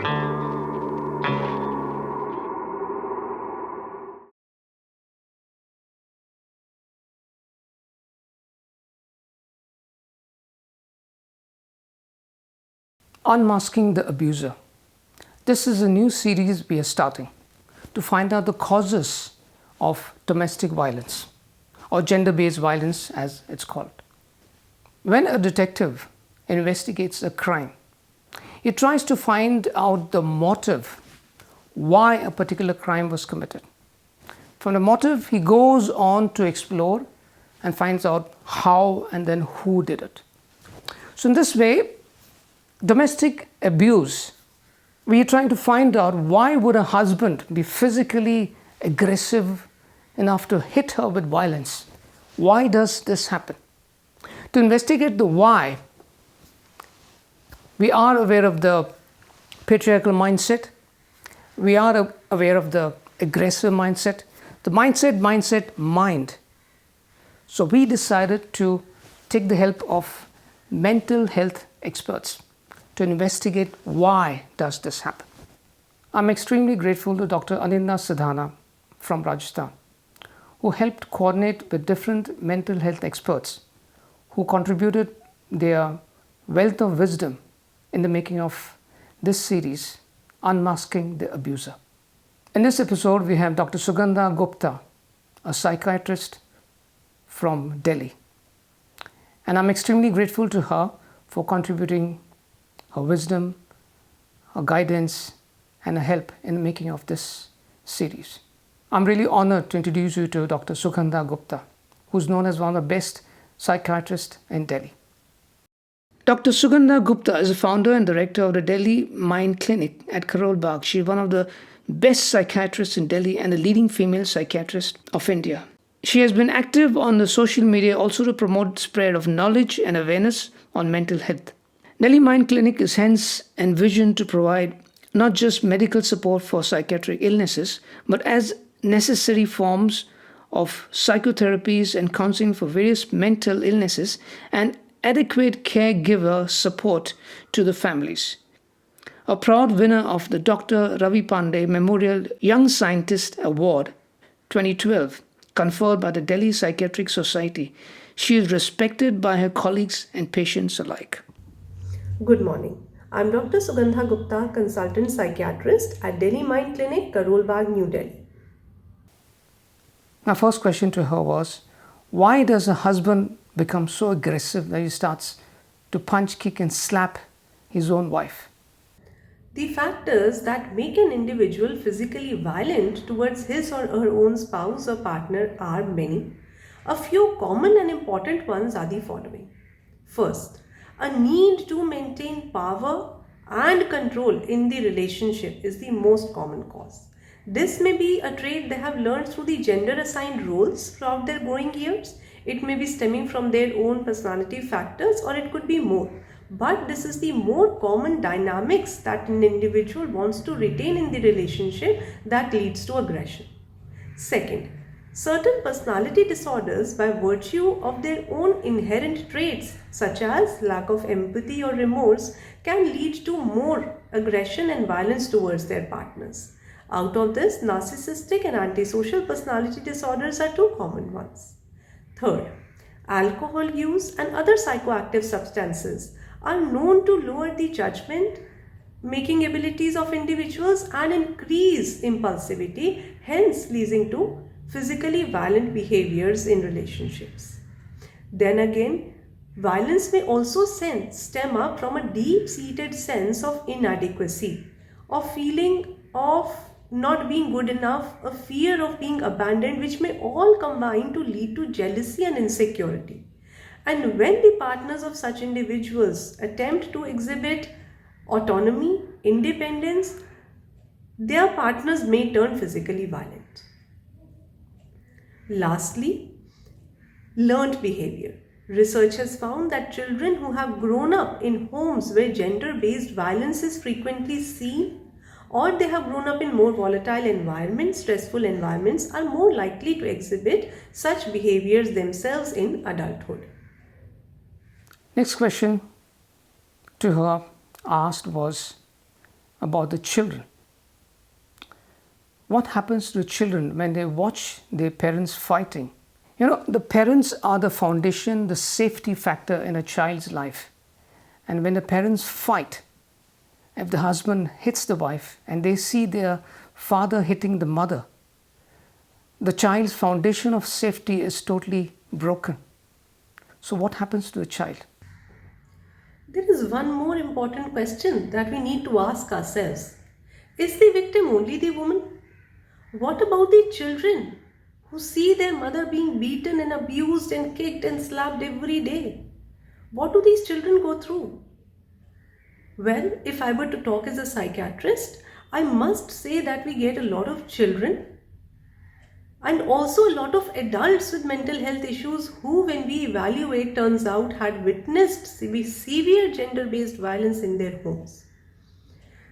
Unmasking the Abuser. This is a new series we are starting to find out the causes of domestic violence, or gender-based violence as it's called. When a detective investigates a crime, he tries to find out the motive, why a particular crime was committed. From the motive, he goes on to explore and finds out how and then who did it. So in this way, domestic abuse, we are trying to find out why would a husband be physically aggressive enough to hit her with violence. Why does this happen? To investigate the why, we are aware of the patriarchal mindset. We are aware of the aggressive mindset, the mind. So we decided to take the help of mental health experts to investigate why does this happen. I'm extremely grateful to Dr. Sugandha from Rajasthan, who helped coordinate with different mental health experts who contributed their wealth of wisdom in the making of this series, Unmasking the Abuser. In this episode, we have Dr. Sugandha Gupta, a psychiatrist from Delhi. And I'm extremely grateful to her for contributing her wisdom, her guidance, and her help in the making of this series. I'm really honored to introduce you to Dr. Sugandha Gupta, who's known as one of the best psychiatrists in Delhi. Dr. Sugandha Gupta is the founder and director of the Delhi Mind Clinic at Karol Bagh. She's one of the best psychiatrists in Delhi and the leading female psychiatrist of India. She has been active on the social media also to promote the spread of knowledge and awareness on mental health. Delhi Mind Clinic is hence envisioned to provide not just medical support for psychiatric illnesses, but as necessary forms of psychotherapies and counseling for various mental illnesses and adequate caregiver support to the families. A proud winner of the Dr. Ravi Pandey Memorial Young Scientist Award 2012, conferred by the Delhi Psychiatric Society, she is respected by her colleagues and patients alike. Good morning. I'm Dr. Sugandha Gupta, consultant psychiatrist at Delhi Mind Clinic, Karol Bagh, New Delhi. My first question to her was, why does a husband become so aggressive that he starts to punch, kick, and slap his own wife? The factors that make an individual physically violent towards his or her own spouse or partner are many. A few common and important ones are the following. First, a need to maintain power and control in the relationship is the most common cause. This may be a trait they have learned through the gender assigned roles throughout their growing years. It may be stemming from their own personality factors, or it could be more. But this is the more common dynamics that an individual wants to retain in the relationship that leads to aggression. Second, certain personality disorders, by virtue of their own inherent traits such as lack of empathy or remorse, can lead to more aggression and violence towards their partners. Out of this, narcissistic and antisocial personality disorders are two common ones. Third, alcohol use and other psychoactive substances are known to lower the judgment making abilities of individuals and increase impulsivity, hence leading to physically violent behaviors in relationships. Then again, violence may also stem up from a deep-seated sense of inadequacy, of feeling of not being good enough, a fear of being abandoned, which may all combine to lead to jealousy and insecurity. And when the partners of such individuals attempt to exhibit autonomy, independence, their partners may turn physically violent. Lastly, learned behavior. Research has found that children who have grown up in homes where gender-based violence is frequently seen, or they have grown up in more volatile environments, stressful environments, are more likely to exhibit such behaviors themselves in adulthood. Next question to her asked was, about the children. What happens to the children when they watch their parents fighting? The parents are the foundation, the safety factor in a child's life. And when the parents fight, if the husband hits the wife and they see their father hitting the mother, the child's foundation of safety is totally broken. So what happens to the child? There is one more important question that we need to ask ourselves. Is the victim only the woman? What about the children who see their mother being beaten and abused and kicked and slapped every day? What do these children go through? Well, if I were to talk as a psychiatrist, I must say that we get a lot of children and also a lot of adults with mental health issues who, when we evaluate, turns out had witnessed severe gender-based violence in their homes.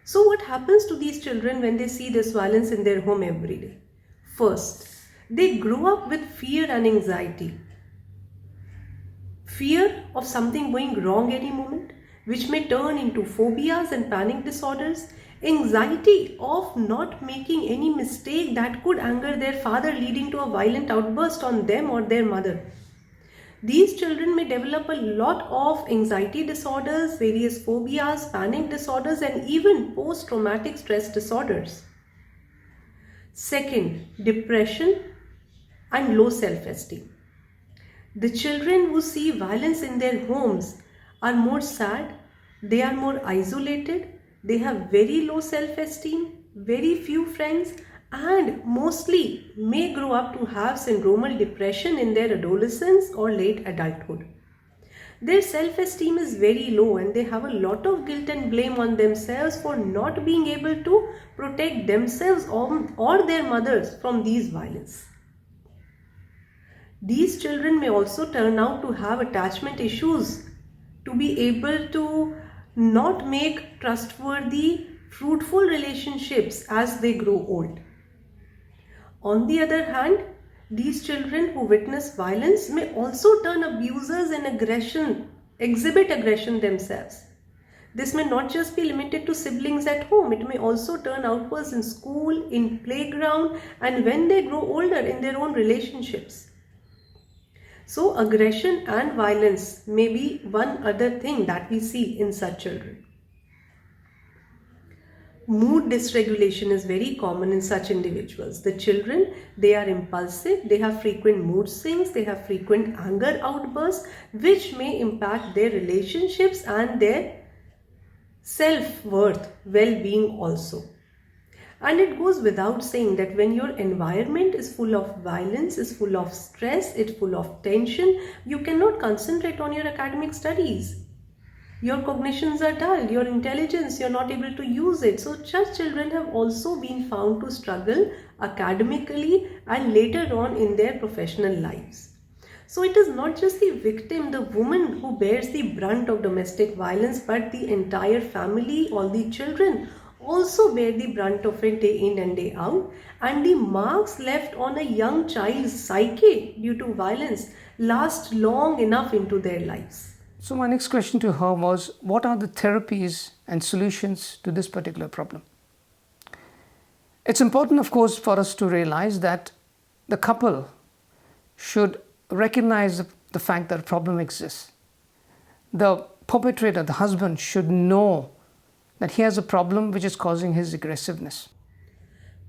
So what happens to these children when they see this violence in their home every day? First, they grow up with fear and anxiety. Fear of something going wrong any moment, which may turn into phobias and panic disorders. Anxiety of not making any mistake that could anger their father, leading to a violent outburst on them or their mother. These children may develop a lot of anxiety disorders, various phobias, panic disorders, and even post-traumatic stress disorders. Second, depression and low self-esteem. The children who see violence in their homes are more sad, they are more isolated, they have very low self-esteem, very few friends, and mostly may grow up to have syndromal depression in their adolescence or late adulthood. Their self-esteem is very low and they have a lot of guilt and blame on themselves for not being able to protect themselves or their mothers from these violence. These children may also turn out to have attachment issues, to be able to not make trustworthy, fruitful relationships as they grow old. On the other hand, these children who witness violence may also turn abusers and exhibit aggression themselves. This may not just be limited to siblings at home, it may also turn outwards in school, in playground, and when they grow older in their own relationships. So aggression and violence may be one other thing that we see in such children. Mood dysregulation is very common in such individuals. The children, they are impulsive, they have frequent mood swings, they have frequent anger outbursts, which may impact their relationships and their self-worth, well-being also. And it goes without saying that when your environment is full of violence, is full of stress, it's full of tension, you cannot concentrate on your academic studies. Your cognitions are dull, your intelligence, you're not able to use it. So such children have also been found to struggle academically and later on in their professional lives. So it is not just the victim, the woman who bears the brunt of domestic violence, but the entire family, all the children also bear the brunt of it day in and day out, and the marks left on a young child's psyche due to violence last long enough into their lives. So my next question to her was, what are the therapies and solutions to this particular problem? It's important, of course, for us to realize that the couple should recognize the fact that a problem exists. The perpetrator, the husband, should know that he has a problem which is causing his aggressiveness.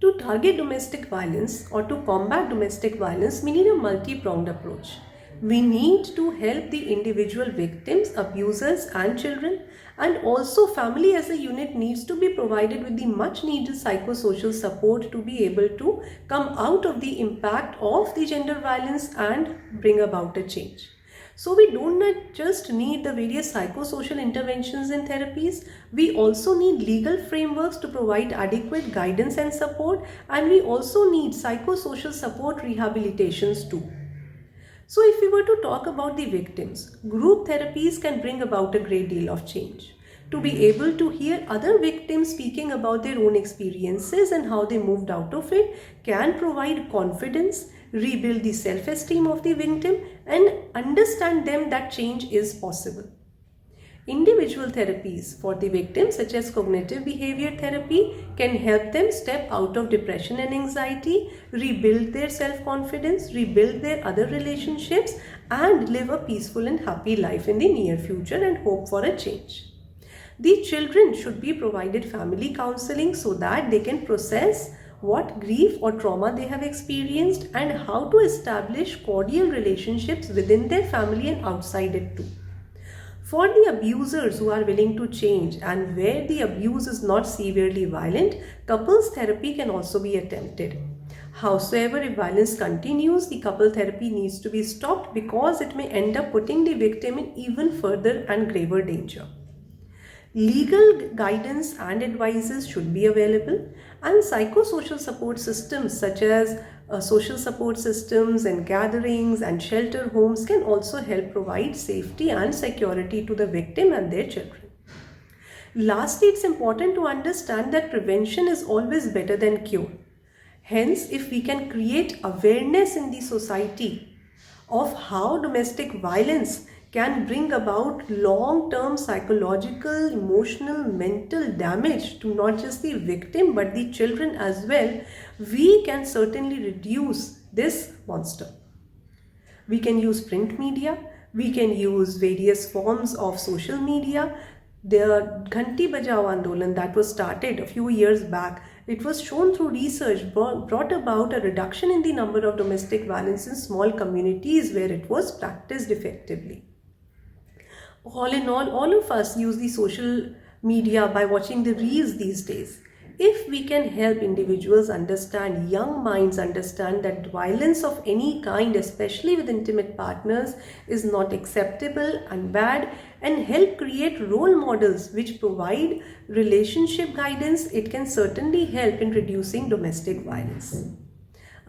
To target domestic violence or to combat domestic violence, we need a multi-pronged approach. We need to help the individual victims, abusers and children, and also family as a unit needs to be provided with the much needed psychosocial support to be able to come out of the impact of the gender violence and bring about a change. So we don't not just need the various psychosocial interventions and therapies, we also need legal frameworks to provide adequate guidance and support, and we also need psychosocial support rehabilitations too. So if we were to talk about the victims, group therapies can bring about a great deal of change. To be able to hear other victims speaking about their own experiences and how they moved out of it can provide confidence, rebuild the self-esteem of the victim, and understand them that change is possible. Individual therapies for the victims, such as cognitive behavior therapy, can help them step out of depression and anxiety, rebuild their self-confidence, rebuild their other relationships, and live a peaceful and happy life in the near future and hope for a change. The children should be provided family counseling so that they can process what grief or trauma they have experienced and how to establish cordial relationships within their family and outside it too. For the abusers who are willing to change and where the abuse is not severely violent, couples therapy can also be attempted. Howsoever, if violence continues, the couple therapy needs to be stopped because it may end up putting the victim in even further and graver danger. Legal guidance and advices should be available, and psychosocial support systems such as social support systems and gatherings and shelter homes can also help provide safety and security to the victim and their children. Lastly, it's important to understand that prevention is always better than cure. Hence, if we can create awareness in the society of how domestic violence can bring about long-term psychological, emotional, mental damage to not just the victim but the children as well, we can certainly reduce this monster. We can use print media, we can use various forms of social media. The Ghanti Bajao Andolan that was started a few years back, it was shown through research brought about a reduction in the number of domestic violence in small communities where it was practiced effectively. All in all of us use the social media by watching the reels these days. If we can help individuals understand, young minds understand that violence of any kind, especially with intimate partners, is not acceptable and bad, and help create role models which provide relationship guidance, it can certainly help in reducing domestic violence.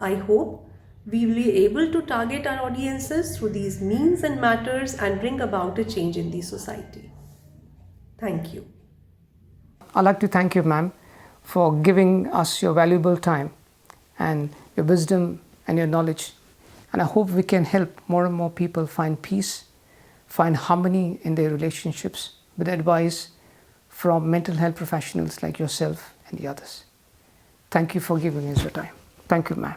I hope we will be able to target our audiences through these means and matters and bring about a change in the society. Thank you. I'd like to thank you, ma'am, for giving us your valuable time and your wisdom and your knowledge. And I hope we can help more and more people find peace, find harmony in their relationships with advice from mental health professionals like yourself and the others. Thank you for giving us your time. Thank you, ma'am.